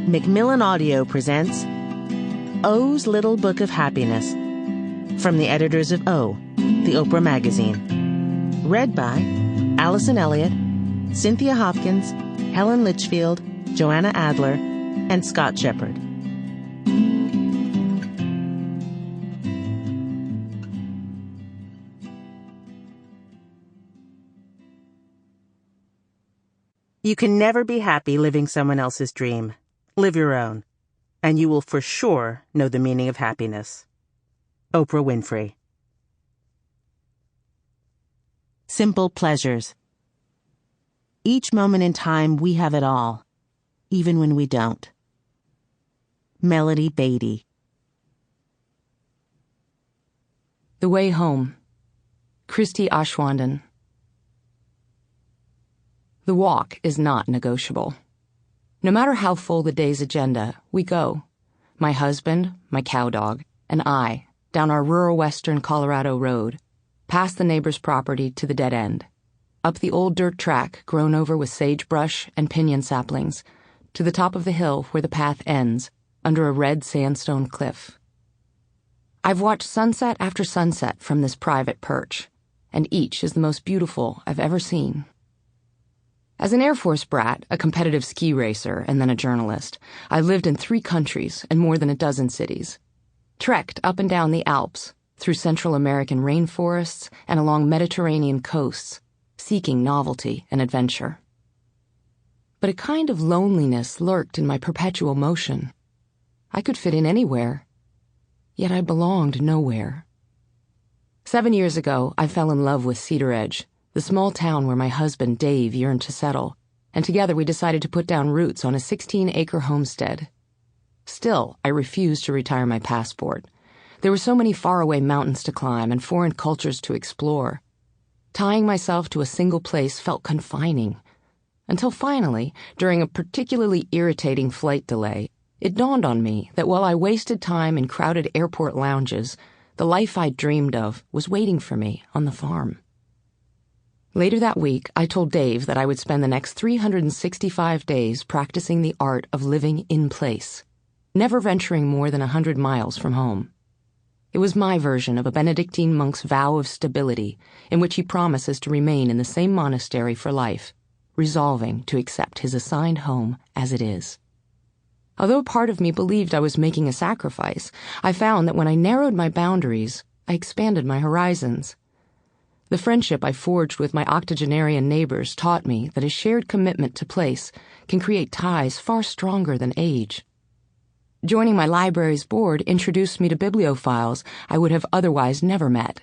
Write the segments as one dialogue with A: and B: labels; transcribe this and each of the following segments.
A: Macmillan Audio presents O's Little Book of Happiness from the editors of O, the Oprah Magazine. Read by Alison, Elliot, Cynthia Hopkins, Helen Litchfield, Joanna Adler, and Scott Shepard. You can never be happy living someone else's dream. Live your own, and you will for sure know the meaning of happiness. Oprah Winfrey. Simple pleasures. Each moment in time we have it all, even when we don't. Melody Beatty.
B: The Way Home. Christy Ashwanden. The walk is not negotiable. No matter how full the day's agenda, we go. My husband, my cow dog, and I, down our rural western Colorado road, past the neighbor's property to the dead end, up the old dirt track grown over with sagebrush and pinyon saplings, to the top of the hill where the path ends, under a red sandstone cliff. I've watched sunset after sunset from this private perch, and each is the most beautiful I've ever seen. As an Air Force brat, a competitive ski racer, and then a journalist, I lived in 3 countries and more than a dozen cities. Trekked up and down the Alps, through Central American rainforests and along Mediterranean coasts, seeking novelty and adventure. But a kind of loneliness lurked in my perpetual motion. I could fit in anywhere, yet I belonged nowhere. 7 years ago, I fell in love with Cedar Edge, the small town where my husband, Dave, yearned to settle, and together we decided to put down roots on a 16-acre homestead. Still, I refused to retire my passport. There were so many faraway mountains to climb and foreign cultures to explore. Tying myself to a single place felt confining. Until finally, during a particularly irritating flight delay, it dawned on me that while I wasted time in crowded airport lounges, the life I'd dreamed of was waiting for me on the farm. Later that week, I told Dave that I would spend the next 365 days practicing the art of living in place, never venturing more than 100 miles from home. It was my version of a Benedictine monk's vow of stability, in which he promises to remain in the same monastery for life, resolving to accept his assigned home as it is. Although part of me believed I was making a sacrifice, I found that when I narrowed my boundaries, I expanded my horizons. The friendship I forged with my octogenarian neighbors taught me that a shared commitment to place can create ties far stronger than age. Joining my library's board introduced me to bibliophiles I would have otherwise never met.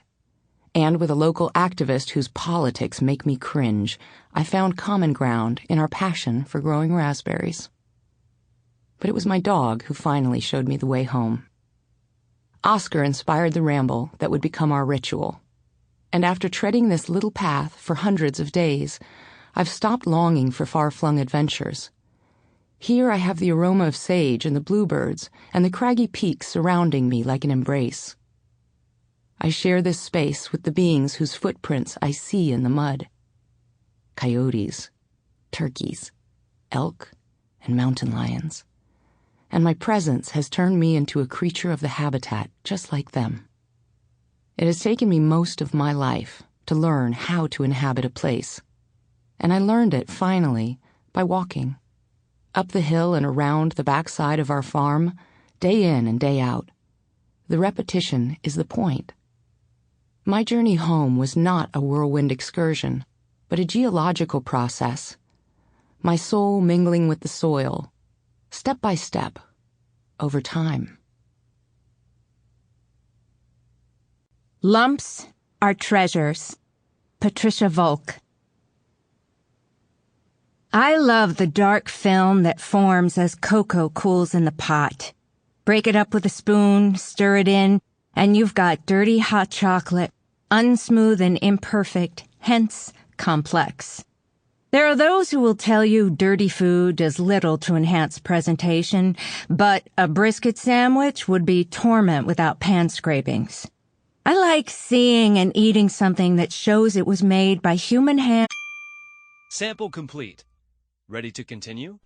B: And with a local activist whose politics make me cringe, I found common ground in our passion for growing raspberries. But it was my dog who finally showed me the way home. Oscar inspired the ramble that would become our ritual. And after treading this little path for hundreds of days, I've stopped longing for far-flung adventures. Here I have the aroma of sage and the bluebirds and the craggy peaks surrounding me like an embrace. I share this space with the beings whose footprints I see in the mud. Coyotes, turkeys, elk, and mountain lions. And my presence has turned me into a creature of the habitat just like them. It has taken me most of my life to learn how to inhabit a place, and I learned it, finally, by walking. Up the hill and around the backside of our farm, day in and day out. The repetition is the point. My journey home was not a whirlwind excursion, but a geological process. My soul mingling with the soil, step by step, over time.
C: Lumps are treasures. Patricia Volk. I love the dark film that forms as cocoa cools in the pot. Break it up with a spoon, stir it in, and you've got dirty hot chocolate, unsmooth and imperfect, hence complex. There are those who will tell you dirty food does little to enhance presentation, but a brisket sandwich would be torment without pan scrapings. I like seeing and eating something that shows it was made by human hands.
D: Sample complete. Ready to continue?